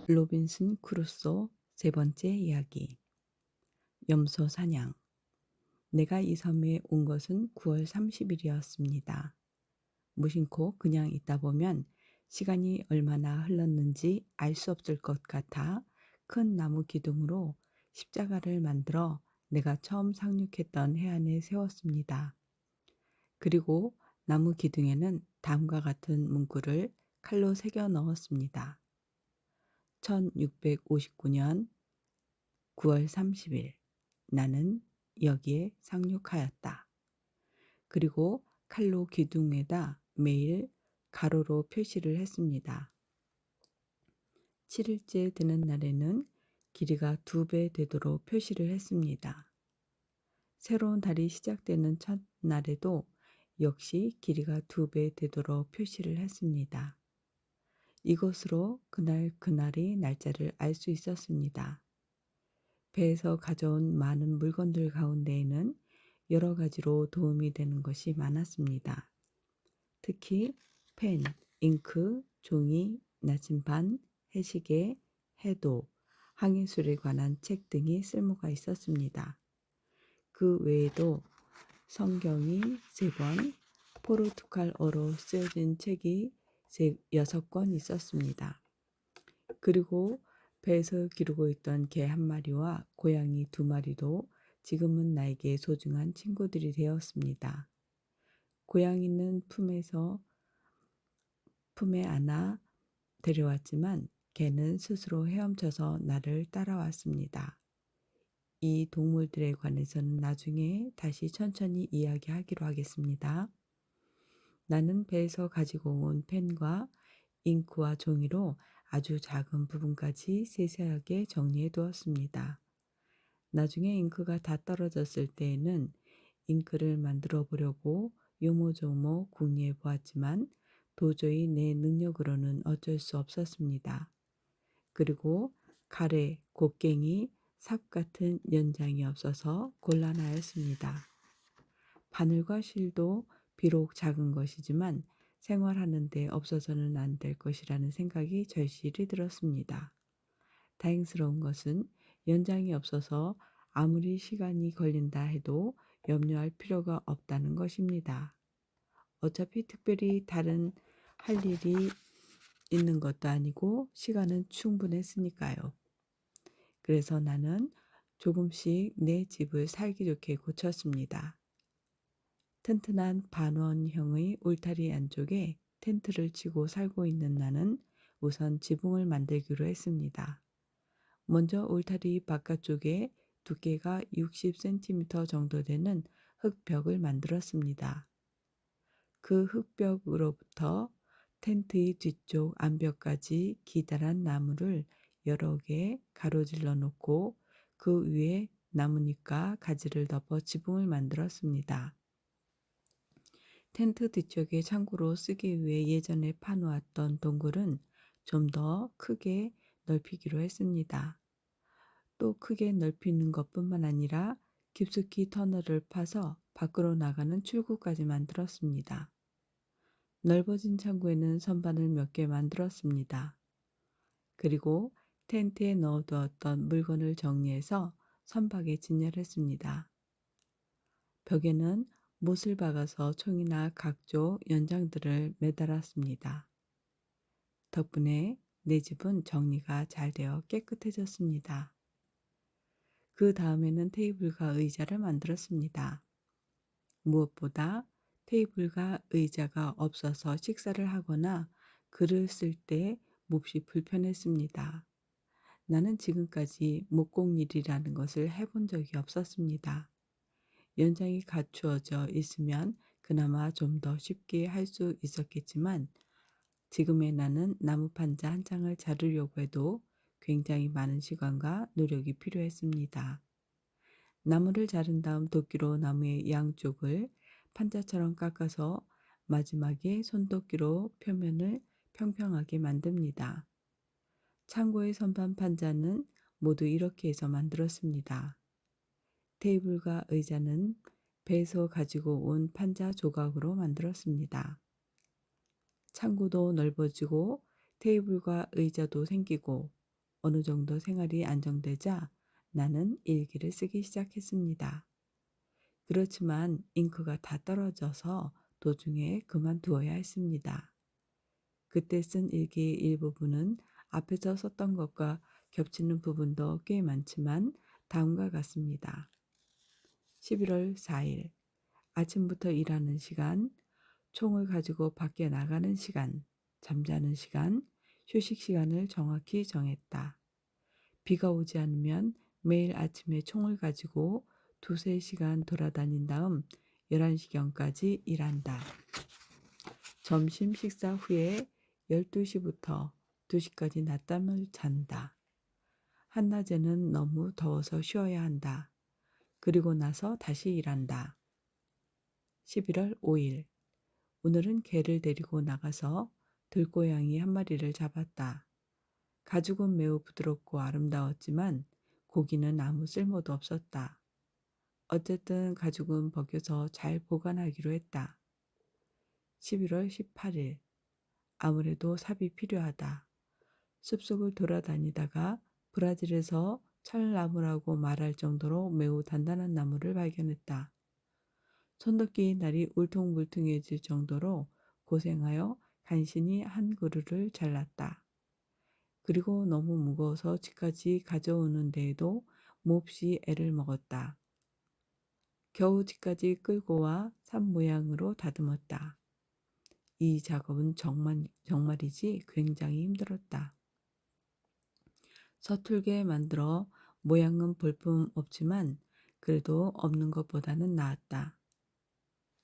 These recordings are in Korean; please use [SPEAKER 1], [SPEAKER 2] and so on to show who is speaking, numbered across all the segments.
[SPEAKER 1] 로빈슨 크루소 세 번째 이야기. 염소 사냥. 내가 이 섬에 온 것은 9월 30일이었습니다. 무심코 그냥 있다 보면 시간이 얼마나 흘렀는지 알 수 없을 것 같아 큰 나무 기둥으로 십자가를 만들어 내가 처음 상륙했던 해안에 세웠습니다. 그리고 나무 기둥에는 다음과 같은 문구를 칼로 새겨 넣었습니다. 1659년 9월 30일 나는 여기에 상륙하였다. 그리고 칼로 기둥에다 매일 가로로 표시를 했습니다. 7일째 되는 날에는 길이가 2배 되도록 표시를 했습니다. 새로운 달이 시작되는 첫날에도 역시 길이가 2배 되도록 표시를 했습니다. 이것으로 그날이 날짜를 알 수 있었습니다. 배에서 가져온 많은 물건들 가운데에는 여러 가지로 도움이 되는 것이 많았습니다. 특히 펜, 잉크, 종이, 나침반, 해시계, 해도, 항해술에 관한 책 등이 쓸모가 있었습니다. 그 외에도 성경이 3권, 포르투갈어로 쓰여진 책이 6권 있었습니다. 그리고 배에서 기르고 있던 개 1마리와 고양이 2마리도 지금은 나에게 소중한 친구들이 되었습니다. 고양이는 품에 안아 데려왔지만 개는 스스로 헤엄쳐서 나를 따라왔습니다. 이 동물들에 관해서는 나중에 다시 천천히 이야기하기로 하겠습니다. 나는 배에서 가지고 온 펜과 잉크와 종이로 아주 작은 부분까지 세세하게 정리해 두었습니다. 나중에 잉크가 다 떨어졌을 때에는 잉크를 만들어 보려고 요모조모 궁리해 보았지만 도저히 내 능력으로는 어쩔 수 없었습니다. 그리고 가래, 곡괭이, 삽 같은 연장이 없어서 곤란하였습니다. 바늘과 실도 비록 작은 것이지만 생활하는 데 없어서는 안 될 것이라는 생각이 절실히 들었습니다. 다행스러운 것은 연장이 없어서 아무리 시간이 걸린다 해도 염려할 필요가 없다는 것입니다. 어차피 특별히 다른 할 일이 있는 것도 아니고 시간은 충분했으니까요. 그래서 나는 조금씩 내 집을 살기 좋게 고쳤습니다. 튼튼한 반원형의 울타리 안쪽에 텐트를 치고 살고 있는 나는 우선 지붕을 만들기로 했습니다. 먼저 울타리 바깥쪽에 두께가 60cm 정도 되는 흙벽을 만들었습니다. 그 흙벽으로부터 텐트의 뒤쪽 암벽까지 기다란 나무를 여러 개 가로질러 놓고 그 위에 나뭇잎과 가지를 덮어 지붕을 만들었습니다. 텐트 뒤쪽에 창고로 쓰기 위해 예전에 파놓았던 동굴은 좀 더 크게 넓히기로 했습니다. 또 크게 넓히는 것뿐만 아니라 깊숙이 터널을 파서 밖으로 나가는 출구까지 만들었습니다. 넓어진 창고에는 선반을 몇 개 만들었습니다. 그리고 텐트에 넣어두었던 물건을 정리해서 선박에 진열했습니다. 벽에는 못을 박아서 총이나 각종 연장들을 매달았습니다. 덕분에 내 집은 정리가 잘 되어 깨끗해졌습니다. 그 다음에는 테이블과 의자를 만들었습니다. 무엇보다 테이블과 의자가 없어서 식사를 하거나 글을 쓸 때 몹시 불편했습니다. 나는 지금까지 목공일이라는 것을 해본 적이 없었습니다. 연장이 갖추어져 있으면 그나마 좀 더 쉽게 할 수 있었겠지만 지금의 나는 나무 판자 한 장을 자르려고 해도 굉장히 많은 시간과 노력이 필요했습니다. 나무를 자른 다음 도끼로 나무의 양쪽을 판자처럼 깎아서 마지막에 손도끼로 표면을 평평하게 만듭니다. 창고의 선반 판자는 모두 이렇게 해서 만들었습니다. 테이블과 의자는 배에서 가지고 온 판자 조각으로 만들었습니다. 창고도 넓어지고 테이블과 의자도 생기고 어느 정도 생활이 안정되자 나는 일기를 쓰기 시작했습니다. 그렇지만 잉크가 다 떨어져서 도중에 그만두어야 했습니다. 그때 쓴 일기의 일부분은 앞에서 썼던 것과 겹치는 부분도 꽤 많지만 다음과 같습니다. 11월 4일 아침부터 일하는 시간, 총을 가지고 밖에 나가는 시간, 잠자는 시간, 휴식 시간을 정확히 정했다. 비가 오지 않으면 매일 아침에 총을 가지고 두세 시간 돌아다닌 다음 11시경까지 일한다. 점심 식사 후에 12시부터 2시까지 낮잠을 잔다. 한낮에는 너무 더워서 쉬어야 한다. 그리고 나서 다시 일한다. 11월 5일. 오늘은 개를 데리고 나가서 들고양이 한 마리를 잡았다. 가죽은 매우 부드럽고 아름다웠지만 고기는 아무 쓸모도 없었다. 어쨌든 가죽은 벗겨서 잘 보관하기로 했다. 11월 18일. 아무래도 삽이 필요하다. 숲속을 돌아다니다가 브라질에서 철나무라고 말할 정도로 매우 단단한 나무를 발견했다. 손톱끼 날이 울퉁불퉁해질 정도로 고생하여 간신히 한 그루를 잘랐다. 그리고 너무 무거워서 집까지 가져오는 데에도 몹시 애를 먹었다. 겨우 집까지 끌고 와 삽 모양으로 다듬었다. 이 작업은 정말이지 굉장히 힘들었다. 서툴게 만들어 모양은 볼품 없지만 그래도 없는 것보다는 나았다.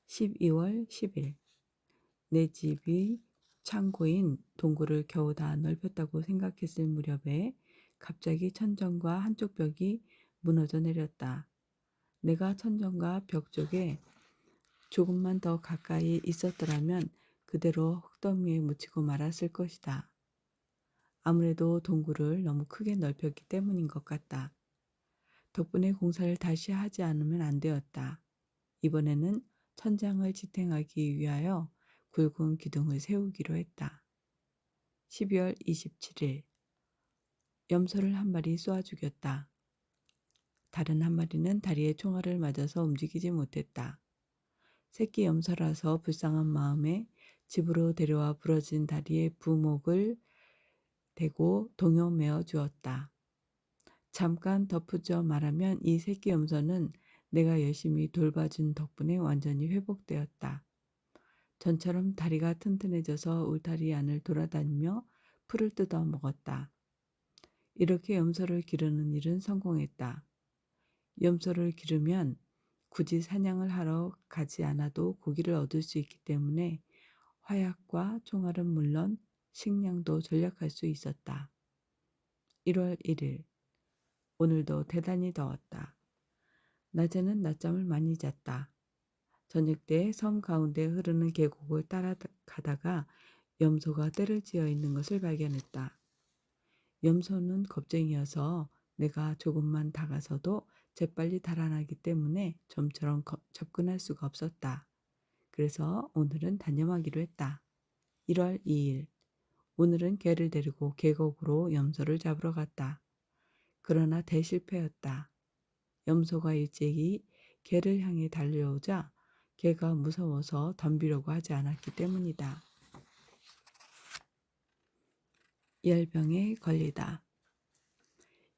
[SPEAKER 1] 12월 10일. 내 집이 창고인 동굴을 겨우 다 넓혔다고 생각했을 무렵에 갑자기 천정과 한쪽 벽이 무너져 내렸다. 내가 천정과 벽 쪽에 조금만 더 가까이 있었더라면 그대로 흙더미에 묻히고 말았을 것이다. 아무래도 동굴을 너무 크게 넓혔기 때문인 것 같다. 덕분에 공사를 다시 하지 않으면 안 되었다. 이번에는 천장을 지탱하기 위하여 굵은 기둥을 세우기로 했다. 12월 27일. 염소를 한 마리 쏘아 죽였다. 다른 한 마리는 다리에 총알을 맞아서 움직이지 못했다. 새끼 염소라서 불쌍한 마음에 집으로 데려와 부러진 다리에 부목을 대고 동요매어 주었다. 잠깐 덧붙여 말하면 이 새끼 염소는 내가 열심히 돌봐준 덕분에 완전히 회복되었다. 전처럼 다리가 튼튼해져서 울타리 안을 돌아다니며 풀을 뜯어 먹었다. 이렇게 염소를 기르는 일은 성공했다. 염소를 기르면 굳이 사냥을 하러 가지 않아도 고기를 얻을 수 있기 때문에 화약과 총알은 물론 식량도 절약할 수 있었다. 1월 1일. 오늘도 대단히 더웠다. 낮에는 낮잠을 많이 잤다. 저녁 때 섬 가운데 흐르는 계곡을 따라가다가 염소가 떼를 지어 있는 것을 발견했다. 염소는 겁쟁이여서 내가 조금만 다가서도 재빨리 달아나기 때문에 좀처럼 접근할 수가 없었다. 그래서 오늘은 단념하기로 했다. 1월 2일. 오늘은 개를 데리고 계곡으로 염소를 잡으러 갔다. 그러나 대실패였다. 염소가 일제히 개를 향해 달려오자 개가 무서워서 덤비려고 하지 않았기 때문이다. 열병에 걸리다.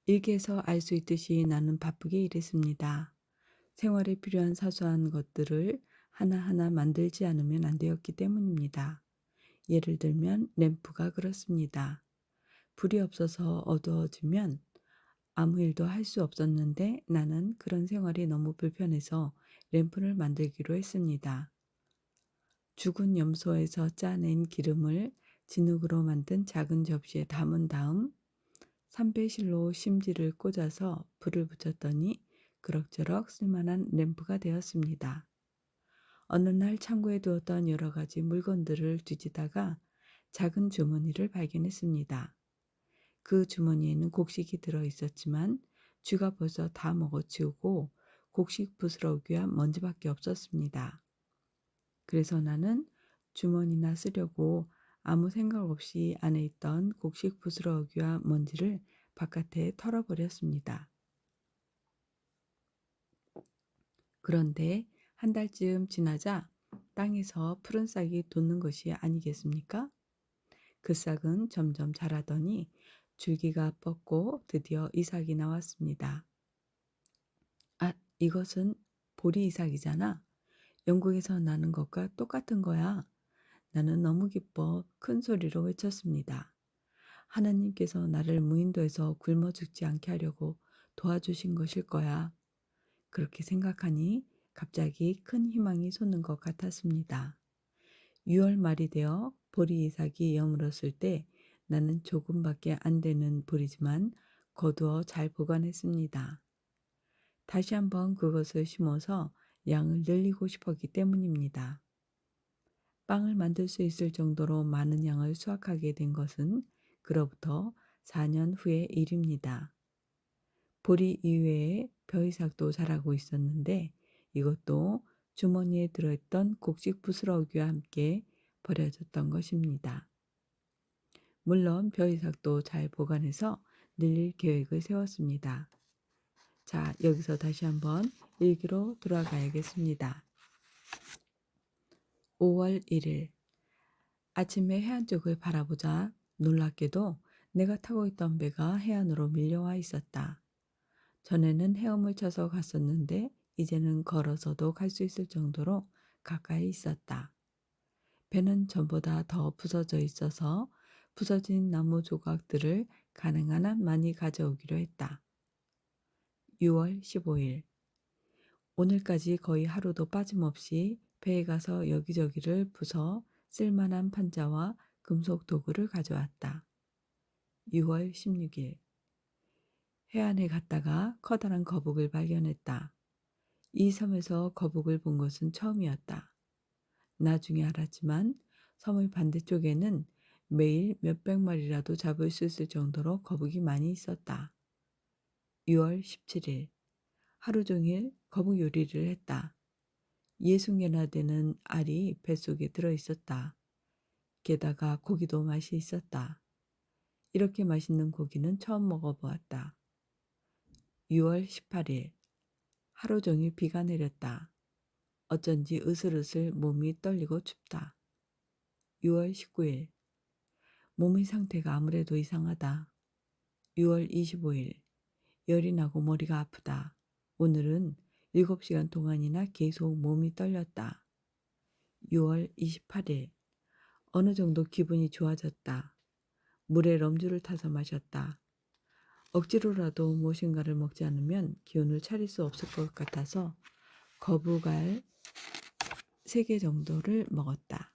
[SPEAKER 1] 일기에서 알 수 있듯이 나는 바쁘게 일했습니다. 생활에 필요한 사소한 것들을 하나하나 만들지 않으면 안 되었기 때문입니다. 예를 들면 램프가 그렇습니다. 불이 없어서 어두워지면 아무 일도 할 수 없었는데 나는 그런 생활이 너무 불편해서 램프를 만들기로 했습니다. 죽은 염소에서 짜낸 기름을 진흙으로 만든 작은 접시에 담은 다음 삼배실로 심지를 꽂아서 불을 붙였더니 그럭저럭 쓸만한 램프가 되었습니다. 어느 날 창고에 두었던 여러 가지 물건들을 뒤지다가 작은 주머니를 발견했습니다. 그 주머니에는 곡식이 들어 있었지만 쥐가 벌써 다 먹어치우고 곡식 부스러기와 먼지밖에 없었습니다. 그래서 나는 주머니나 쓰려고 아무 생각 없이 안에 있던 곡식 부스러기와 먼지를 바깥에 털어버렸습니다. 그런데 한 달쯤 지나자 땅에서 푸른 싹이 돋는 것이 아니겠습니까? 그 싹은 점점 자라더니 줄기가 뻗고 드디어 이삭이 나왔습니다. 아, 이것은 보리 이삭이잖아. 영국에서 나는 것과 똑같은 거야. 나는 너무 기뻐 큰 소리로 외쳤습니다. 하나님께서 나를 무인도에서 굶어 죽지 않게 하려고 도와주신 것일 거야. 그렇게 생각하니 갑자기 큰 희망이 솟는 것 같았습니다. 6월 말이 되어 보리 이삭이 여물었을 때 나는 조금밖에 안 되는 보리지만 거두어 잘 보관했습니다. 다시 한번 그것을 심어서 양을 늘리고 싶었기 때문입니다. 빵을 만들 수 있을 정도로 많은 양을 수확하게 된 것은 그로부터 4년 후의 일입니다. 보리 이외에 벼이삭도 자라고 있었는데 이것도 주머니에 들어있던 곡식 부스러기와 함께 버려졌던 것입니다. 물론 벼이삭도 잘 보관해서 늘릴 계획을 세웠습니다. 자, 여기서 다시 한번 일기로 돌아가야겠습니다. 5월 1일 아침에 해안 쪽을 바라보자 놀랍게도 내가 타고 있던 배가 해안으로 밀려와 있었다. 전에는 헤엄을 쳐서 갔었는데 이제는 걸어서도 갈 수 있을 정도로 가까이 있었다. 배는 전보다 더 부서져 있어서 부서진 나무 조각들을 가능한 한 많이 가져오기로 했다. 6월 15일 오늘까지 거의 하루도 빠짐없이 배에 가서 여기저기를 부숴 쓸만한 판자와 금속 도구를 가져왔다. 6월 16일 해안에 갔다가 커다란 거북을 발견했다. 이 섬에서 거북을 본 것은 처음이었다. 나중에 알았지만 섬의 반대쪽에는 매일 몇백 마리라도 잡을 수 있을 정도로 거북이 많이 있었다. 6월 17일 하루 종일 거북 요리를 했다. 60개나 되는 알이 뱃속에 들어 있었다. 게다가 고기도 맛이 있었다. 이렇게 맛있는 고기는 처음 먹어보았다. 6월 18일 하루 종일 비가 내렸다. 어쩐지 으슬으슬 몸이 떨리고 춥다. 6월 19일 몸의 상태가 아무래도 이상하다. 6월 25일 열이 나고 머리가 아프다. 오늘은 7시간 동안이나 계속 몸이 떨렸다. 6월 28일 어느 정도 기분이 좋아졌다. 물에 럼주를 타서 마셨다. 억지로라도 무엇인가를 먹지 않으면 기운을 차릴 수 없을 것 같아서 거북알 3개 정도를 먹었다.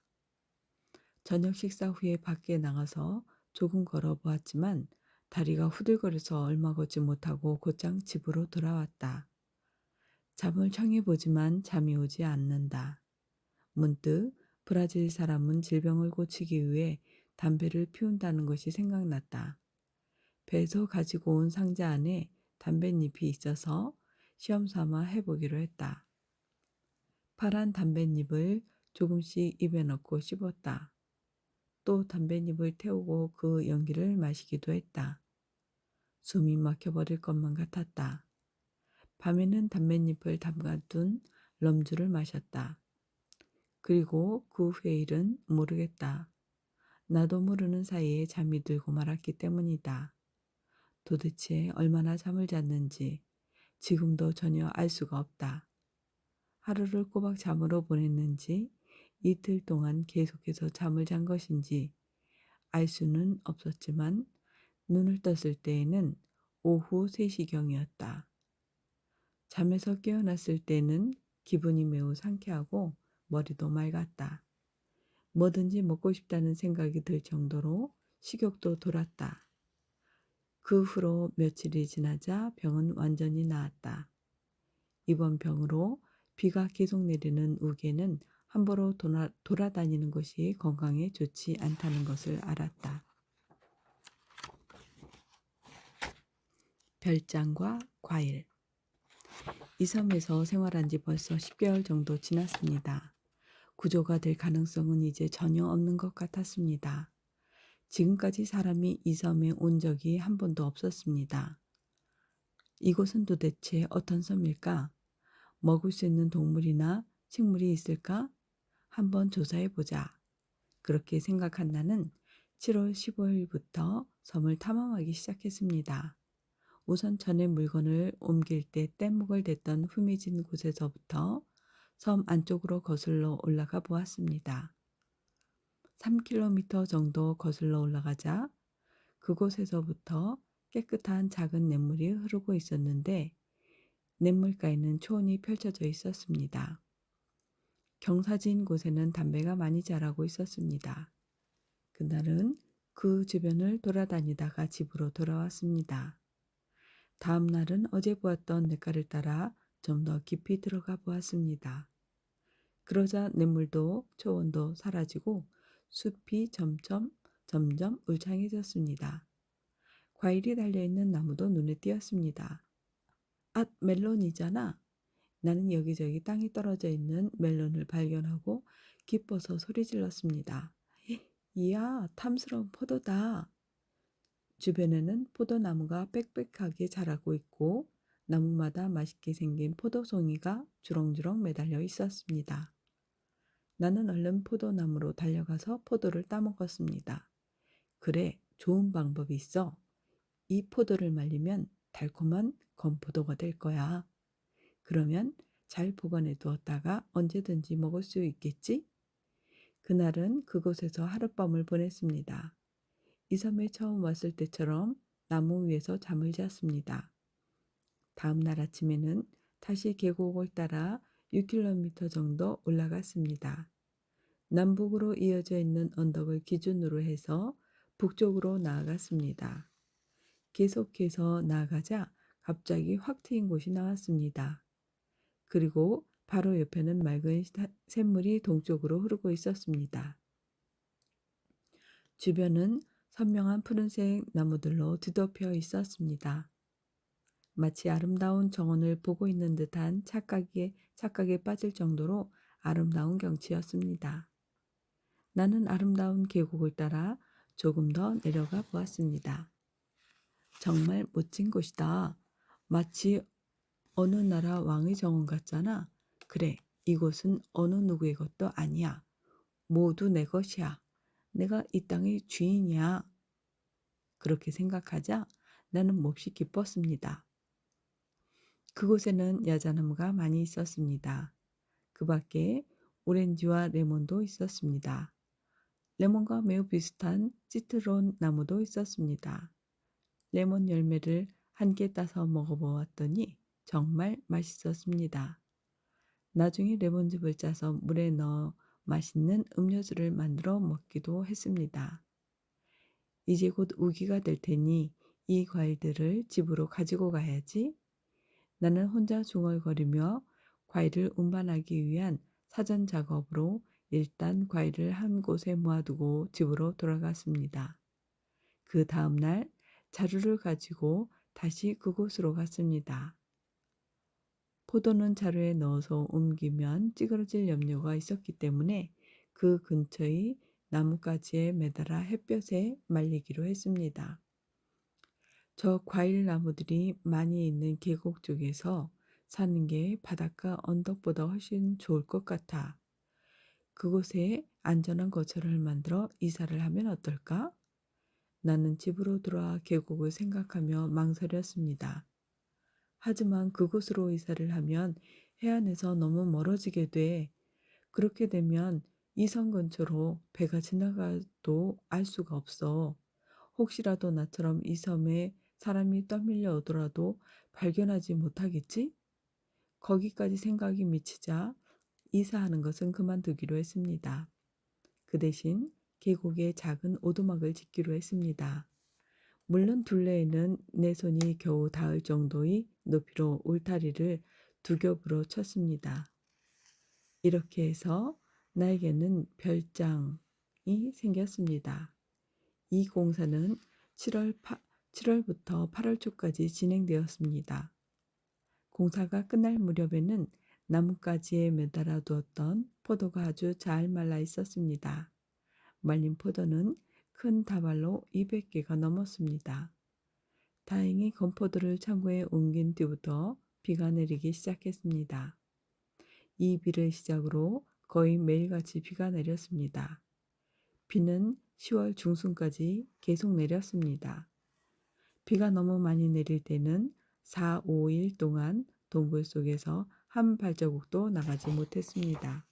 [SPEAKER 1] 저녁 식사 후에 밖에 나가서 조금 걸어 보았지만 다리가 후들거려서 얼마 걷지 못하고 곧장 집으로 돌아왔다. 잠을 청해 보지만 잠이 오지 않는다. 문득 브라질 사람은 질병을 고치기 위해 담배를 피운다는 것이 생각났다. 배에서 가지고 온 상자 안에 담뱃잎이 있어서 시험 삼아 해보기로 했다. 파란 담뱃잎을 조금씩 입에 넣고 씹었다. 또 담뱃잎을 태우고 그 연기를 마시기도 했다. 숨이 막혀버릴 것만 같았다. 밤에는 담뱃잎을 담가둔 럼주를 마셨다. 그리고 그 후의 일은 모르겠다. 나도 모르는 사이에 잠이 들고 말았기 때문이다. 도대체 얼마나 잠을 잤는지 지금도 전혀 알 수가 없다. 하루를 꼬박 잠으로 보냈는지 이틀 동안 계속해서 잠을 잔 것인지 알 수는 없었지만 눈을 떴을 때에는 오후 3시경이었다. 잠에서 깨어났을 때는 기분이 매우 상쾌하고 머리도 맑았다. 뭐든지 먹고 싶다는 생각이 들 정도로 식욕도 돌았다. 그 후로 며칠이 지나자 병은 완전히 나았다. 이번 병으로 비가 계속 내리는 우기에는 함부로 돌아다니는 것이 건강에 좋지 않다는 것을 알았다. 별장과 과일. 이 섬에서 생활한 지 벌써 10개월 정도 지났습니다. 구조가 될 가능성은 이제 전혀 없는 것 같았습니다. 지금까지 사람이 이 섬에 온 적이 한 번도 없었습니다. 이곳은 도대체 어떤 섬일까? 먹을 수 있는 동물이나 식물이 있을까? 한번 조사해 보자. 그렇게 생각한 나는 7월 15일부터 섬을 탐험하기 시작했습니다. 우선 전에 물건을 옮길 때 뗏목을 댔던 흠해진 곳에서부터 섬 안쪽으로 거슬러 올라가 보았습니다. 3km 정도 거슬러 올라가자 그곳에서부터 깨끗한 작은 냇물이 흐르고 있었는데 냇물가에는 초원이 펼쳐져 있었습니다. 경사진 곳에는 담배가 많이 자라고 있었습니다. 그날은 그 주변을 돌아다니다가 집으로 돌아왔습니다. 다음 날은 어제 보았던 냇가를 따라 좀 더 깊이 들어가 보았습니다. 그러자 냇물도 초원도 사라지고 숲이 점점 울창해졌습니다. 과일이 달려있는 나무도 눈에 띄었습니다. 아, 멜론이잖아. 나는 여기저기 땅에 떨어져 있는 멜론을 발견하고 기뻐서 소리 질렀습니다. 이야, 탐스러운 포도다. 주변에는 포도나무가 빽빽하게 자라고 있고 나무마다 맛있게 생긴 포도송이가 주렁주렁 매달려 있었습니다. 나는 얼른 포도나무로 달려가서 포도를 따먹었습니다. 그래, 좋은 방법이 있어. 이 포도를 말리면 달콤한 건포도가 될 거야. 그러면 잘 보관해 두었다가 언제든지 먹을 수 있겠지? 그날은 그곳에서 하룻밤을 보냈습니다. 이 섬에 처음 왔을 때처럼 나무 위에서 잠을 잤습니다. 다음 날 아침에는 다시 계곡을 따라 6km 정도 올라갔습니다. 남북으로 이어져 있는 언덕을 기준으로 해서 북쪽으로 나아갔습니다. 계속해서 나아가자 갑자기 확 트인 곳이 나왔습니다. 그리고 바로 옆에는 맑은 샘물이 동쪽으로 흐르고 있었습니다. 주변은 선명한 푸른색 나무들로 뒤덮여 있었습니다. 마치 아름다운 정원을 보고 있는 듯한 착각에 빠질 정도로 아름다운 경치였습니다. 나는 아름다운 계곡을 따라 조금 더 내려가 보았습니다. 정말 멋진 곳이다. 마치 어느 나라 왕의 정원 같잖아. 그래, 이곳은 어느 누구의 것도 아니야. 모두 내 것이야. 내가 이 땅의 주인이야. 그렇게 생각하자 나는 몹시 기뻤습니다. 그곳에는 야자나무가 많이 있었습니다. 그 밖에 오렌지와 레몬도 있었습니다. 레몬과 매우 비슷한 시트론 나무도 있었습니다. 레몬 열매를 한 개 따서 먹어보았더니 정말 맛있었습니다. 나중에 레몬즙을 짜서 물에 넣어 맛있는 음료수를 만들어 먹기도 했습니다. 이제 곧 우기가 될 테니 이 과일들을 집으로 가지고 가야지. 나는 혼자 중얼거리며 과일을 운반하기 위한 사전 작업으로 일단 과일을 한 곳에 모아두고 집으로 돌아갔습니다. 그 다음 날 자루를 가지고 다시 그곳으로 갔습니다. 포도는 자루에 넣어서 옮기면 찌그러질 염려가 있었기 때문에 그 근처의 나뭇가지에 매달아 햇볕에 말리기로 했습니다. 저 과일 나무들이 많이 있는 계곡 쪽에서 사는 게 바닷가 언덕보다 훨씬 좋을 것 같아. 그곳에 안전한 거처를 만들어 이사를 하면 어떨까? 나는 집으로 돌아와 계곡을 생각하며 망설였습니다. 하지만 그곳으로 이사를 하면 해안에서 너무 멀어지게 돼. 그렇게 되면 이 성 근처로 배가 지나가도 알 수가 없어. 혹시라도 나처럼 이 섬에 사람이 떠밀려 오더라도 발견하지 못하겠지? 거기까지 생각이 미치자 이사하는 것은 그만두기로 했습니다. 그 대신 계곡에 작은 오두막을 짓기로 했습니다. 물론 둘레에는 내 손이 겨우 닿을 정도의 높이로 울타리를 두 겹으로 쳤습니다. 이렇게 해서 나에게는 별장이 생겼습니다. 이 공사는 7월부터 8월 초까지 진행되었습니다. 공사가 끝날 무렵에는 나뭇가지에 매달아 두었던 포도가 아주 잘 말라 있었습니다. 말린 포도는 큰 다발로 200개가 넘었습니다. 다행히 건포도를 창고에 옮긴 뒤부터 비가 내리기 시작했습니다. 이 비를 시작으로 거의 매일같이 비가 내렸습니다. 비는 10월 중순까지 계속 내렸습니다. 비가 너무 많이 내릴 때는 4, 5일 동안 동굴 속에서 한 발자국도 나가지 못했습니다.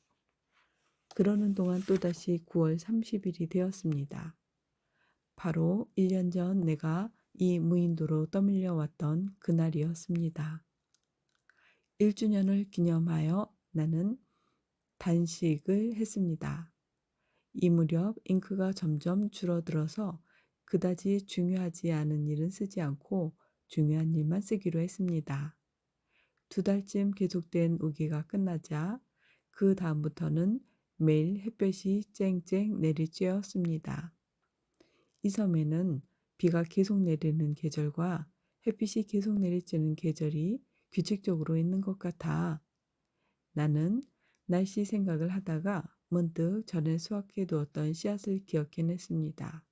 [SPEAKER 1] 그러는 동안 또다시 9월 30일이 되었습니다. 바로 1년 전 내가 이 무인도로 떠밀려 왔던 그날이었습니다. 1주년을 기념하여 나는 단식을 했습니다. 이 무렵 잉크가 점점 줄어들어서 그다지 중요하지 않은 일은 쓰지 않고 중요한 일만 쓰기로 했습니다. 2달쯤 계속된 우기가 끝나자 그 다음부터는 매일 햇볕이 쨍쨍 내리쬐었습니다. 이 섬에는 비가 계속 내리는 계절과 햇빛이 계속 내리쬐는 계절이 규칙적으로 있는 것 같아 나는 날씨 생각을 하다가 문득 전에 수확해 두었던 씨앗을 기억해냈습니다.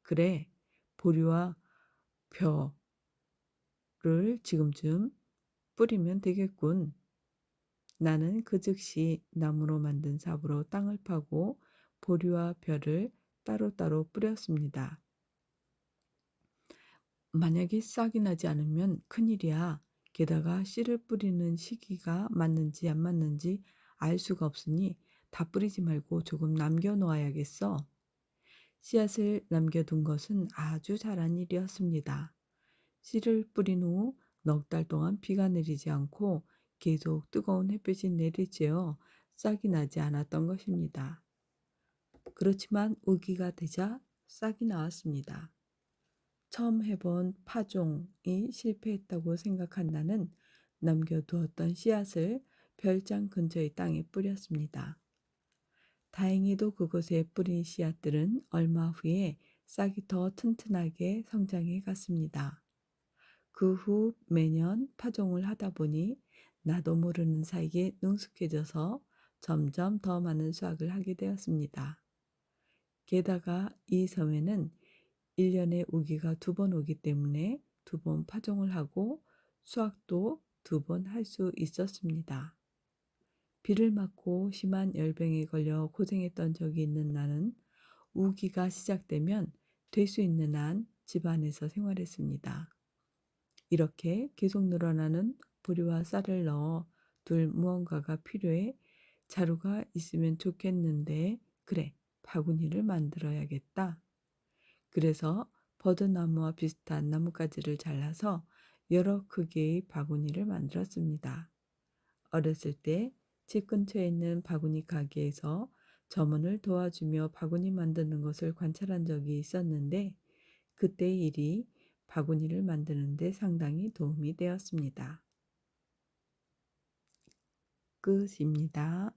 [SPEAKER 1] 그래, 보리와 벼를 지금쯤 뿌리면 되겠군. 나는 그 즉시 나무로 만든 삽으로 땅을 파고 보리와 벼를 따로따로 뿌렸습니다. 만약에 싹이 나지 않으면 큰일이야. 게다가 씨를 뿌리는 시기가 맞는지 안 맞는지 알 수가 없으니 다 뿌리지 말고 조금 남겨놓아야겠어. 씨앗을 남겨둔 것은 아주 잘한 일이었습니다. 씨를 뿌린 후 넉 달 동안 비가 내리지 않고 계속 뜨거운 햇빛이 내리쬐어 싹이 나지 않았던 것입니다. 그렇지만 우기가 되자 싹이 나왔습니다. 처음 해본 파종이 실패했다고 생각한 나는 남겨두었던 씨앗을 별장 근처의 땅에 뿌렸습니다. 다행히도 그곳에 뿌린 씨앗들은 얼마 후에 싹이 더 튼튼하게 성장해 갔습니다. 그 후 매년 파종을 하다 보니 나도 모르는 사이에 능숙해져서 점점 더 많은 수확을 하게 되었습니다. 게다가 이 섬에는 1년에 우기가 2번 오기 때문에 2번 파종을 하고 수확도 2번 할 수 있었습니다. 비를 맞고 심한 열병에 걸려 고생했던 적이 있는 나는 우기가 시작되면 될 수 있는 한 집안에서 생활했습니다. 이렇게 계속 늘어나는 보리와 쌀을 넣어 둘 무언가가 필요해 자루가 있으면 좋겠는데 그래 바구니를 만들어야겠다. 그래서 버드나무와 비슷한 나뭇가지를 잘라서 여러 크기의 바구니를 만들었습니다. 어렸을 때 집 근처에 있는 바구니 가게에서 점원을 도와주며 바구니 만드는 것을 관찰한 적이 있었는데 그때의 일이 바구니를 만드는 데 상당히 도움이 되었습니다. 끝입니다.